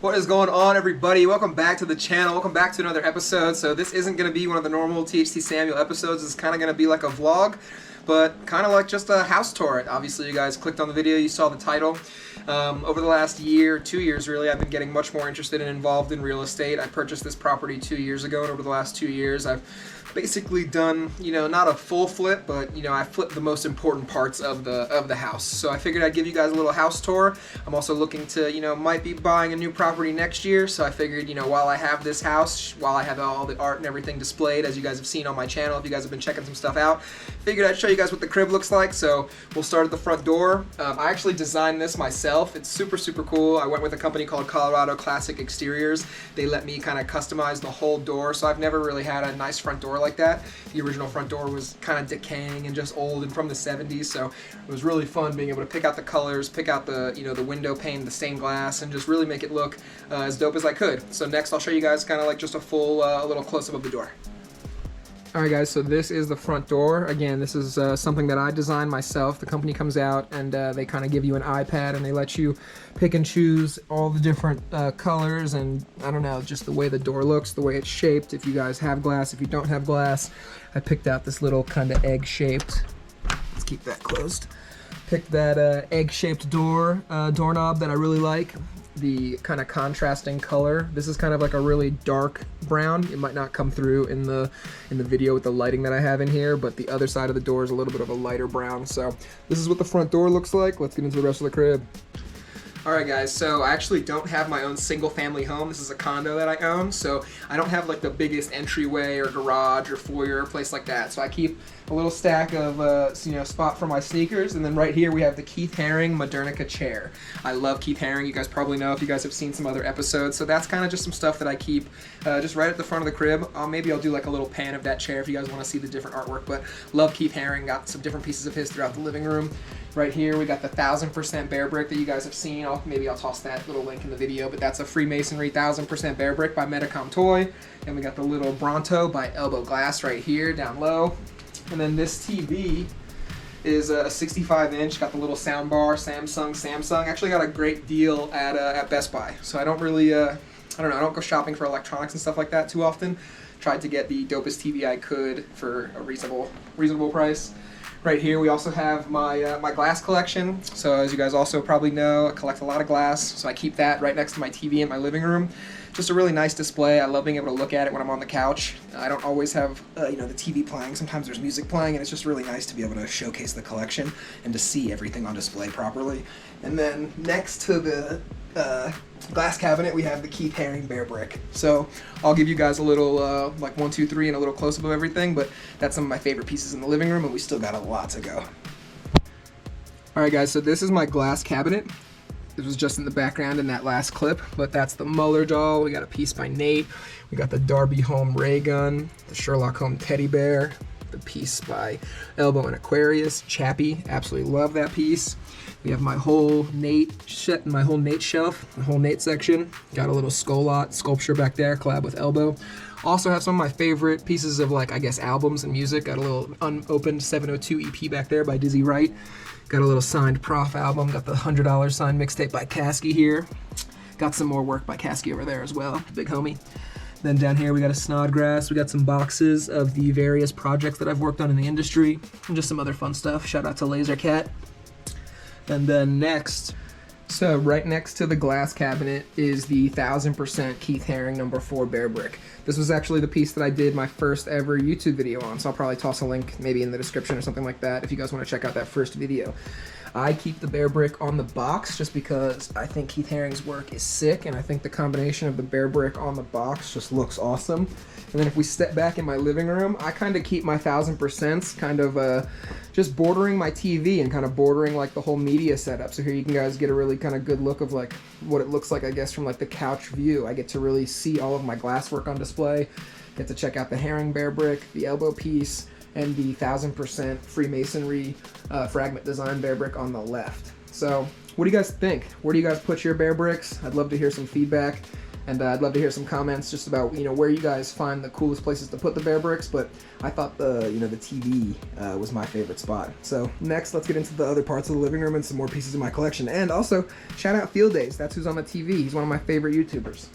What is going on, everybody? Welcome back to the channel. Welcome back to another episode. So this isn't going to be one of the normal THC Samuel episodes. It's kind of going to be like a vlog, but kind of like just a house tour. Obviously, you guys clicked on the video, you saw the title. Over the last year, 2 years really, I've been getting much more interested and involved in real estate. I purchased this property 2 years ago, and over the last 2 years, I've basically done, not a full flip, but I flipped the most important parts of the house. So I figured I'd give you guys a little house tour. I'm also looking to, might be buying a new property next year. So I figured, while I have this house, while I have all the art and everything displayed, as you guys have seen on my channel, if you guys have been checking some stuff out, figured I'd show you guys what the crib looks like. So we'll start at the front door. I actually designed this myself. It's super, super cool. I went with a company called Colorado Classic Exteriors. They let me kind of customize the whole door. So I've never really had a nice front door like that. The original front door was kind of decaying and just old and from the 70s, so it was really fun being able to pick out the colors, pick out the the window pane, the stained glass, and just really make it look as dope as I could. So next I'll show you guys kind of like just a full a little close-up of the door. Alright guys, so this is the front door. Again, this is something that I designed myself. The company comes out and they kind of give you an iPad and they let you pick and choose all the different colors and, I don't know, just the way the door looks, the way it's shaped. If you guys have glass, if you don't have glass, I picked out this little kind of egg-shaped, let's keep that closed, picked that egg-shaped doorknob that I really like. The kind of contrasting color. This is kind of like a really dark brown. It might not come through in the video with the lighting that I have in here, but the other side of the door is a little bit of a lighter brown. So this is what the front door looks like. Let's get into the rest of the crib. Alright guys, so I actually don't have my own single family home. This is a condo that I own, so I don't have like the biggest entryway or garage or foyer or place like that. So I keep a little stack of spot for my sneakers, and then right here we have the Keith Haring Modernica chair. I love Keith Haring. You guys probably know if you guys have seen some other episodes. So that's kind of just some stuff that I keep just right at the front of the crib. Maybe I'll do like a little pan of that chair if you guys want to see the different artwork, but love Keith Haring. Got some different pieces of his throughout the living room. Right here we got the 1000% bear brick that you guys have seen. Maybe I'll toss that little link in the video, but that's a Freemasonry 1000% bear brick by Metacom Toy. And we got the little Bronto by Elbow Glass right here down low. And then this TV is a 65-inch, got the little sound bar, Samsung. Actually got a great deal at Best Buy. So I don't really, I don't go shopping for electronics and stuff like that too often. Tried to get the dopest TV I could for a reasonable price. Right here we also have my my glass collection. So as you guys also probably know, I collect a lot of glass, so I keep that right next to my TV in my living room. Just a really nice display. I love being able to look at it when I'm on the couch. I don't always have the TV playing. Sometimes there's music playing, and it's just really nice to be able to showcase the collection and to see everything on display properly. And then next to the glass cabinet, we have the Keith Haring bear brick. So I'll give you guys a little like 1, 2, 3 and a little close-up of everything, but that's some of my favorite pieces in the living room, and we still got a lot to go. Alright guys, so this is my glass cabinet. This was just in the background in that last clip, but that's the Muller doll. We got a piece by Nate. We got the Darby Home ray gun, the Sherlock Holmes teddy bear, the piece by Elbow and Aquarius, Chappie. Absolutely love that piece. We have my whole Nate shelf, the whole Nate section. Got a little sculpture back there, collab with Elbow. Also have some of my favorite pieces of albums and music. Got a little unopened 702 EP back there by Dizzy Wright. Got a little signed Prof album. Got the $100 signed mixtape by Caskey here. Got some more work by Caskey over there as well, big homie. Then down here we got a Snodgrass. We got some boxes of the various projects that I've worked on in the industry, and just some other fun stuff. Shout out to Laser Cat. And then next, so right next to the glass cabinet is the 1000% Keith Haring No. 4 bear brick. This was actually the piece that I did my first ever YouTube video on, so I'll probably toss a link maybe in the description or something like that if you guys want to check out that first video. I keep the bear brick on the box just because I think Keith Haring's work is sick, and I think the combination of the bear brick on the box just looks awesome. And then if we step back in my living room, I kind of keep my 1000% kind of just bordering my TV and kind of bordering like the whole media setup. So here you can guys get a really kind of good look of like what it looks like, I guess, from like the couch view. I get to really see all of my glasswork on display. Get to check out the Haring bear brick, the Elbow piece, and the 1000% Freemasonry fragment design bear brick on the left. So what do you guys think? Where do you guys put your bear bricks? I'd love to hear some feedback. And I'd love to hear some comments just about, where you guys find the coolest places to put the bear bricks, but I thought the TV was my favorite spot. So next, let's get into the other parts of the living room and some more pieces of my collection. And also, shout out Field Days. That's who's on the TV. He's one of my favorite YouTubers.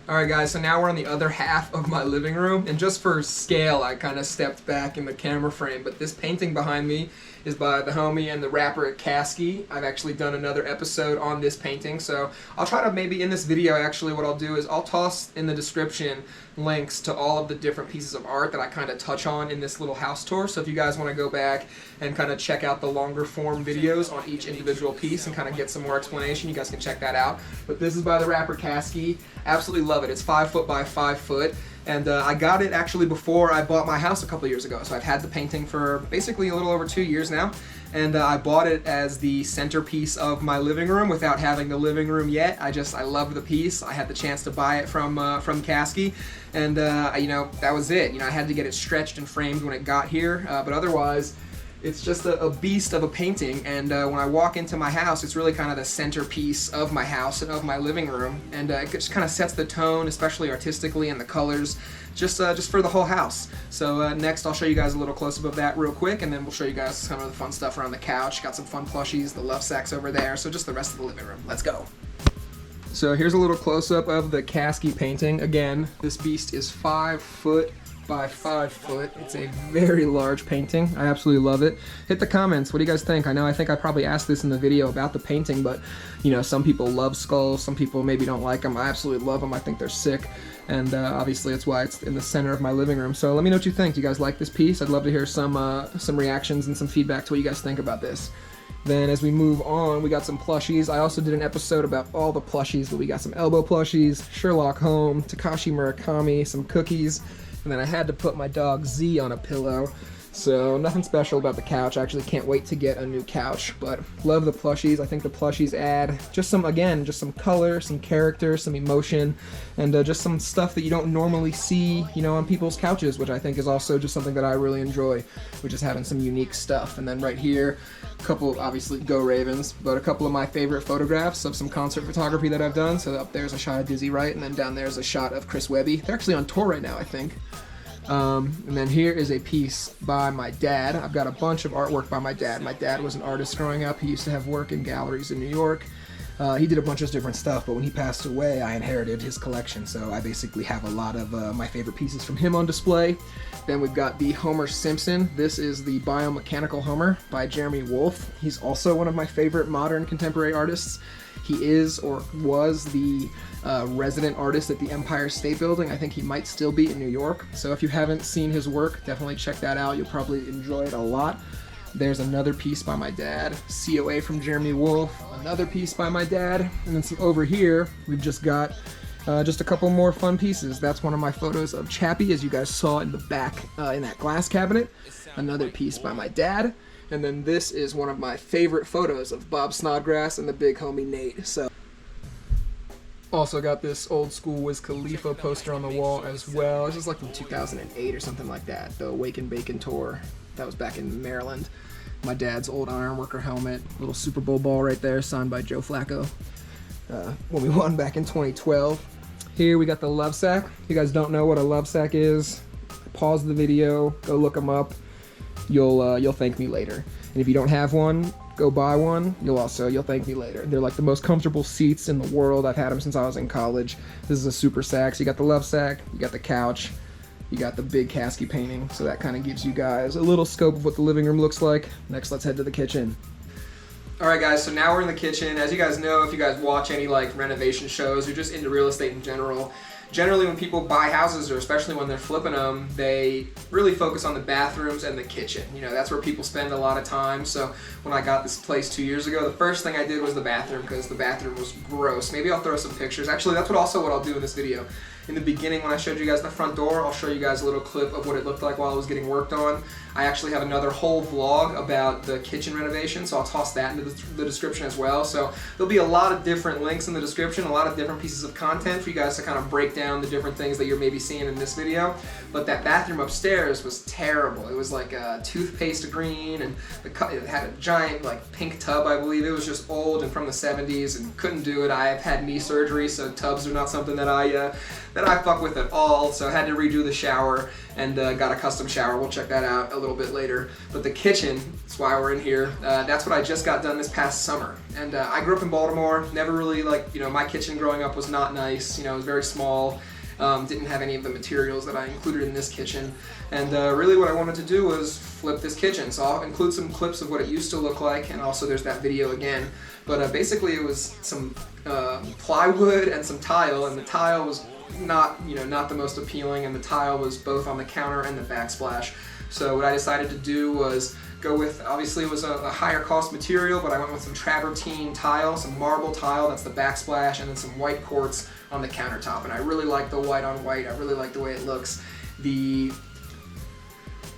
Alright guys, so now we're on the other half of my living room, and just for scale I kind of stepped back in the camera frame, but this painting behind me is by the homie and the rapper Kasky. I've actually done another episode on this painting, so I'll try to maybe in this video actually what I'll do is I'll toss in the description links to all of the different pieces of art that I kind of touch on in this little house tour, so if you guys want to go back and kind of check out the longer form videos on each individual piece and kind of get some more explanation, you guys can check that out. But this is by the rapper Kasky. Absolutely love it. It's 5 foot by 5 foot, and I got it actually before I bought my house a couple years ago, so I've had the painting for basically a little over 2 years now, and I bought it as the centerpiece of my living room without having the living room yet. I loved the piece. I had the chance to buy it from Kasky, and that was it. I had to get it stretched and framed when it got here, but otherwise it's just a beast of a painting, and when I walk into my house, it's really kind of the centerpiece of my house and of my living room, and it just kind of sets the tone, especially artistically, and the colors, just for the whole house. So next I'll show you guys a little close-up of that real quick, and then we'll show you guys some of the fun stuff around the couch. Got some fun plushies, the love sacks over there, so just the rest of the living room. Let's go. So here's a little close-up of the Kasky painting. Again, this beast is 5 foot by 5 foot. It's a very large painting. I absolutely love it. Hit the comments. What do you guys think? I think I probably asked this in the video about the painting, but some people love skulls, some people maybe don't like them. I absolutely love them. I think they're sick, and obviously that's why it's in the center of my living room. So let me know what you think. Do you guys like this piece? I'd love to hear some reactions and some feedback to what you guys think about this. Then as we move on, we got some plushies. I also did an episode about all the plushies, but we got some elbow plushies, Sherlock Holmes, Takashi Murakami, some cookies, and then I had to put my dog Z on a pillow. So nothing special about the couch. I actually can't wait to get a new couch, but love the plushies. I think the plushies add just some color, some character, some emotion, and just some stuff that you don't normally see, on people's couches, which I think is also just something that I really enjoy, which is having some unique stuff. And then right here, a couple, obviously go Ravens, but a couple of my favorite photographs of some concert photography that I've done. So up there's a shot of Dizzy Wright, and then down there's a shot of Chris Webby. They're actually on tour right now, I think. And then here is a piece by my dad. I've got a bunch of artwork by my dad. My dad was an artist growing up. He used to have work in galleries in New York. He did a bunch of different stuff, but when he passed away, I inherited his collection, so I basically have a lot of my favorite pieces from him on display. Then we've got the Homer Simpson. This is the Biomechanical Homer by Jeremy Wolfe. He's also one of my favorite modern contemporary artists. He is, or was, the resident artist at the Empire State Building. I think he might still be in New York. So if you haven't seen his work, definitely check that out. You'll probably enjoy it a lot. There's another piece by my dad, COA from Jeremy Wolfe, another piece by my dad, and then over here, we've just got just a couple more fun pieces. That's one of my photos of Chappie, as you guys saw in the back in that glass cabinet. Another piece by my dad. And then this is one of my favorite photos of Bob Snodgrass and the big homie Nate. So, also got this old school Wiz Khalifa poster on the wall as well. This is like from 2008 or something like that. The Wake and Bacon tour. That was back in Maryland. My dad's old ironworker helmet. Little Super Bowl ball right there, signed by Joe Flacco. When we won back in 2012. Here we got the love sack. If you guys don't know what a love sack is, pause the video, go look them up. You'll thank me later. And if you don't have one, go buy one. You'll thank me later. They're like the most comfortable seats in the world. I've had them since I was in college. This is a super sack. So you got the love sack, you got the couch, you got the big Kasky painting. So that kind of gives you guys a little scope of what the living room looks like. Next, let's head to the kitchen. Alright guys, so now we're in the kitchen. As you guys know, if you guys watch any like renovation shows or just into real estate in general, generally when people buy houses, or especially when they're flipping them, they really focus on the bathrooms and the kitchen. That's where people spend a lot of time. So when I got this place 2 years ago, the first thing I did was the bathroom, because the bathroom was gross. Maybe I'll throw some pictures. Actually, that's what I'll do in this video, in the beginning when I showed you guys the front door. I'll show you guys a little clip of what it looked like while it was getting worked on. I actually have another whole vlog about the kitchen renovation, so I'll toss that into the description as well. So there'll be a lot of different links in the description, a lot of different pieces of content for you guys to kind of break down the different things that you're maybe seeing in this video. But that bathroom upstairs was terrible. It was like a toothpaste green, and it had a giant like pink tub, I believe. It was just old and from the 70s, and couldn't do it. I've had knee surgery, so tubs are not something that I fuck with at all. So I had to redo the shower and got a custom shower. We'll check that out a little bit later. But the kitchen, that's why we're in here. That's what I just got done this past summer. And I grew up in Baltimore. Never really my kitchen growing up was not nice. It was very small. Didn't have any of the materials that I included in this kitchen. And really what I wanted to do was flip this kitchen. So I'll include some clips of what it used to look like, and also there's that video again. But basically it was some plywood and some tile, and the tile was not the most appealing, and the tile was both on the counter and the backsplash. So what I decided to do was go with, obviously it was a higher cost material, but I went with some travertine tile, some marble tile, that's the backsplash, and then some white quartz on the countertop. And I really like the white on white. I really like the way it looks.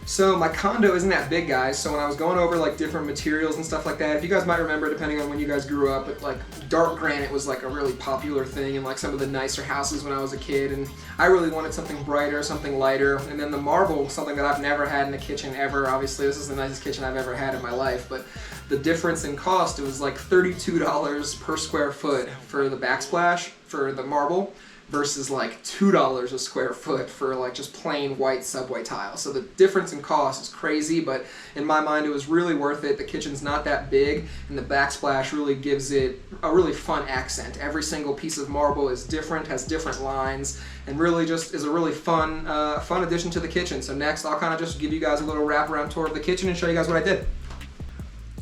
So my condo isn't that big, guys, so when I was going over like different materials and stuff like that, if you guys might remember, depending on when you guys grew up, like dark granite was like a really popular thing in like some of the nicer houses when I was a kid, and I really wanted something brighter, something lighter. And then the marble, something that I've never had in the kitchen ever. Obviously this is the nicest kitchen I've ever had in my life, but the difference in cost, it was like $32 per square foot for the backsplash for the marble, versus like $2 a square foot for like just plain white subway tile. So the difference in cost is crazy, but in my mind it was really worth it. The kitchen's not that big, and the backsplash really gives it a really fun accent. Every single piece of marble is different, has different lines, and really just is a really fun addition to the kitchen. So next I'll kind of just give you guys a little wraparound tour of the kitchen and show you guys what I did.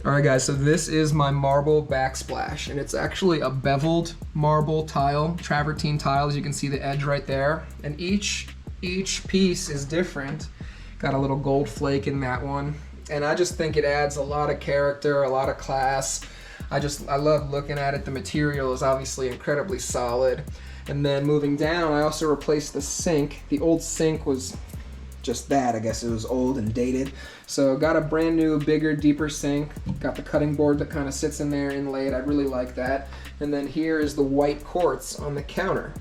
Alright guys, so this is my marble backsplash, and it's actually a beveled marble tile, travertine tile, as you can see the edge right there. And each piece is different. Got a little gold flake in that one. And I just think it adds a lot of character, a lot of class. I love looking at it. The material is obviously incredibly solid. And then moving down, I also replaced the sink. The old sink was just that, I guess it was old and dated. So got a brand new, bigger, deeper sink. Got the cutting board that kind of sits in there inlaid. I really like that. And then here is the white quartz on the counter.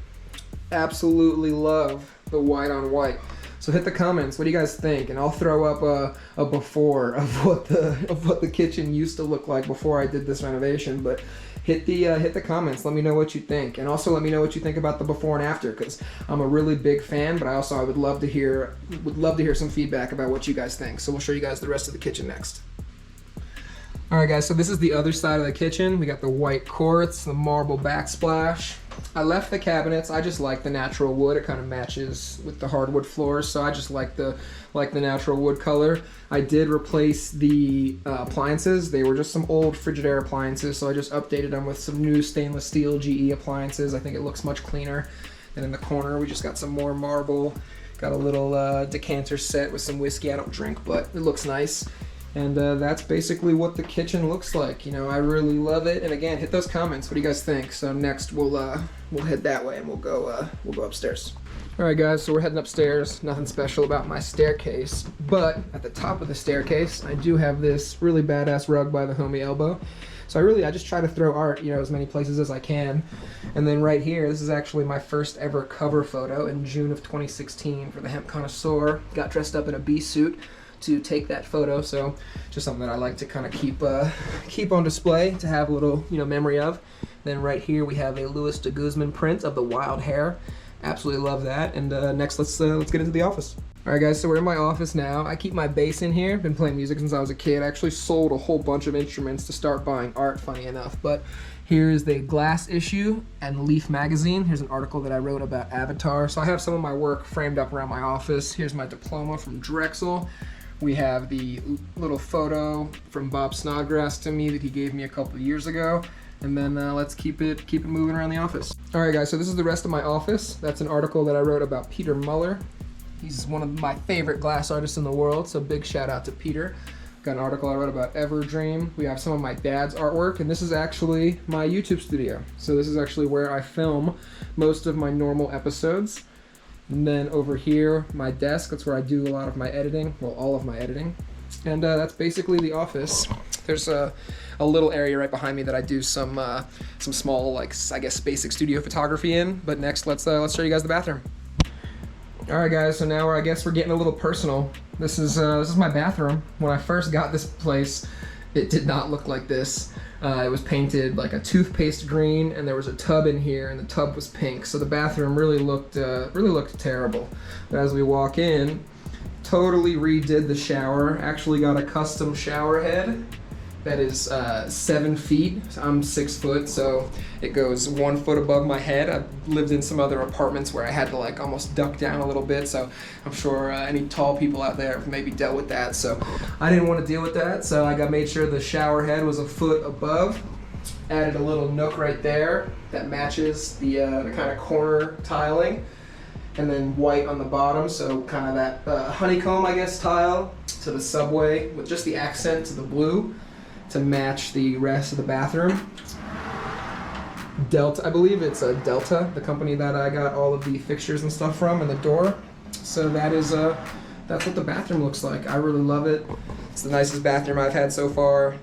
Absolutely love the white on white. So hit the comments. What do you guys think? And I'll throw up a before of what the kitchen used to look like before I did this renovation. But hit the comments. Let me know what you think, and also let me know what you think about the before and after, because I'm a really big fan. But I would love to hear some feedback about what you guys think. So we'll show you guys the rest of the kitchen next. Alright guys, so this is the other side of the kitchen. We got the white quartz, the marble backsplash. I left the cabinets. I just like the natural wood. It kind of matches with the hardwood floors, so I just like the natural wood color. I did replace the appliances. They were just some old Frigidaire appliances, so I just updated them with some new stainless steel GE appliances. I think it looks much cleaner. And in the corner, we just got some more marble. Got a little decanter set with some whiskey. I don't drink, but it looks nice. And that's basically what the kitchen looks like. I really love it. And again, hit those comments. What do you guys think? So next we'll head that way, and we'll go upstairs. All right, guys. So we're heading upstairs. Nothing special about my staircase, but at the top of the staircase, I do have this really badass rug by the Homie Elbow. So I just try to throw art, as many places as I can. And then right here, this is actually my first ever cover photo in June of 2016 for the Hemp Connoisseur. Got dressed up in a bee suit to take that photo, so just something that I like to kind of keep on display to have a little memory of. Then right here we have a Louis de Guzman print of the wild hair. Absolutely love that. And next let's get into the office. Alright guys, so we're in my office now. I keep my bass in here. Been playing music since I was a kid. I actually sold a whole bunch of instruments to start buying art, funny enough. But here's the Glass issue and Leaf magazine. Here's an article that I wrote about Avatar. So I have some of my work framed up around my office. Here's my diploma from Drexel. We have the little photo from Bob Snodgrass to me that he gave me a couple of years ago. And then let's keep it moving around the office. All right, guys, so this is the rest of my office. That's an article that I wrote about Peter Muller. He's one of my favorite glass artists in the world, so big shout out to Peter. Got an article I wrote about Everdream. We have some of my dad's artwork, and this is actually my YouTube studio. So this is actually where I film most of my normal episodes. And then over here, my desk, that's where I do a lot of my editing, well, all of my editing. And that's basically the office. There's a little area right behind me that I do some small, like, I guess, basic studio photography in. But next, let's show you guys the bathroom. All right, guys, so now I guess we're getting a little personal. This is my bathroom. When I first got this place, it did not look like this. It was painted like a toothpaste green, and there was a tub in here, and the tub was pink. So the bathroom really looked terrible. But as we walk in, totally redid the shower. Actually got a custom shower head that is 7 feet. I'm 6 foot, so it goes 1 foot above my head. I've lived in some other apartments where I had to like almost duck down a little bit, so I'm sure any tall people out there have maybe dealt with that. So I didn't want to deal with that, so I made sure the shower head was 1 foot above. Added a little nook right there that matches the kind of corner tiling, and then white on the bottom, so kind of that honeycomb, I guess, tile to the subway with just the accent to the blue to match the rest of the bathroom. Delta, I believe it's a Delta, the company that I got all of the fixtures and stuff from, and the door. So that's what the bathroom looks like. I really love it. It's the nicest bathroom I've had so far.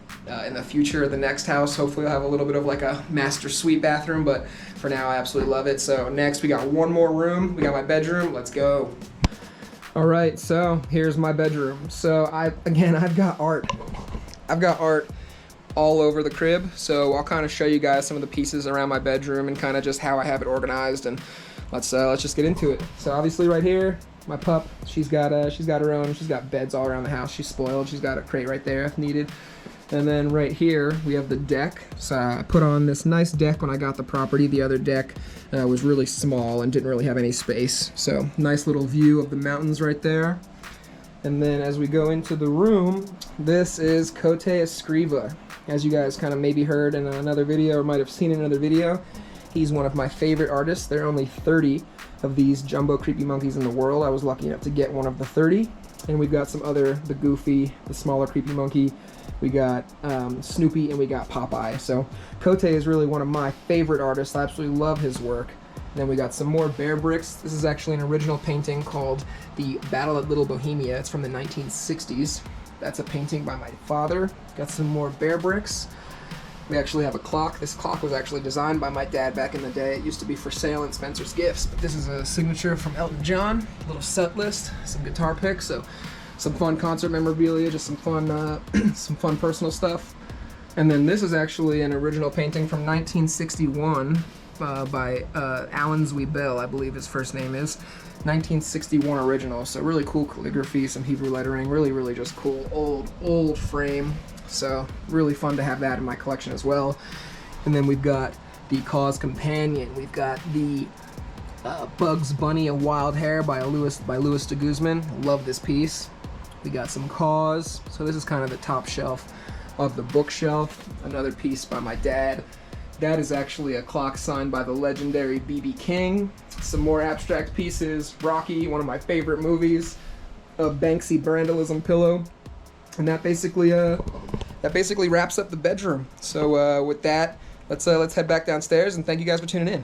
In the future, the next house, hopefully I'll have a little bit of like a master suite bathroom, but for now I absolutely love it. So next we got one more room. We got my bedroom. Let's go. All right, so here's my bedroom. So I've got art. I've got art all over the crib, so I'll kind of show you guys some of the pieces around my bedroom and kind of just how I have it organized, and let's just get into it. So obviously right here, my pup, she's got her own, she's got beds all around the house. She's spoiled. She's got a crate right there if needed. And then right here we have the deck. So I put on this nice deck when I got the property. The other deck was really small and didn't really have any space. So nice little view of the mountains right there. And then as we go into the room, this is Cote Escriva. As you guys kind of maybe heard in another video or might have seen in another video, he's one of my favorite artists. There are only 30 of these jumbo creepy monkeys in the world. I was lucky enough to get one of the 30. And we've got some other, the Goofy, the smaller creepy monkey. We got Snoopy, and we got Popeye. So Cote is really one of my favorite artists. I absolutely love his work. Then we got some more bear bricks. This is actually an original painting called The Battle at Little Bohemia. It's from the 1960s. That's a painting by my father. Got some more bear bricks. We actually have a clock. This clock was actually designed by my dad back in the day. It used to be for sale in Spencer's Gifts, but this is a signature from Elton John. A little set list, some guitar picks, so some fun concert memorabilia, just some fun personal stuff. And then this is actually an original painting from 1961 by Alan Zweibel, I believe his first name is. 1961 original, so really cool calligraphy, some Hebrew lettering, really just cool old frame. So really fun to have that in my collection as well. And then we've got the Cause Companion. We've got the Bugs Bunny of Wild Hair by Louis de Guzman. Love this piece. We got some Cause. So this is kind of the top shelf of the bookshelf. Another piece by my dad. That is actually a clock signed by the legendary B.B. King. Some more abstract pieces. Rocky, one of my favorite movies. A Banksy Brandalism pillow. And that basically wraps up the bedroom. So with that, let's head back downstairs, and thank you guys for tuning in.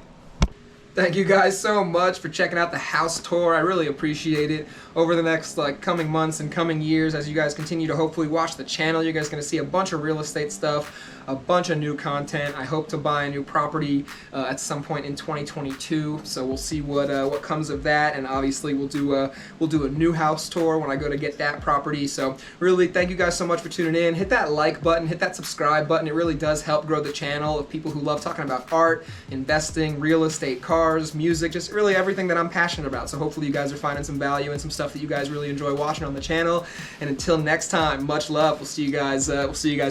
Thank you guys so much for checking out the house tour. I really appreciate it. Over the next coming months and coming years, as you guys continue to hopefully watch the channel, you guys are going to see a bunch of real estate stuff, a bunch of new content. I hope to buy a new property at some point in 2022. So we'll see what comes of that, and obviously we'll do a new house tour when I go to get that property. So really, thank you guys so much for tuning in. Hit that like button, hit that subscribe button. It really does help grow the channel of people who love talking about art, investing, real estate, cars, music, just really everything that I'm passionate about. So hopefully you guys are finding some value and some stuff that you guys really enjoy watching on the channel. And until next time, much love. We'll see you guys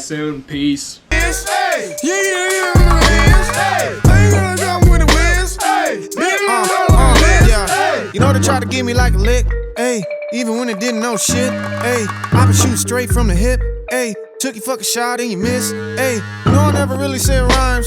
soon. Peace. Hey, yeah, hey, yeah. You know they try to give me like a lick, hey, even when it didn't know shit, hey. I been shooting straight from the hip, hey. Took your fucking shot and you missed, hey. You know I never really said rhymes.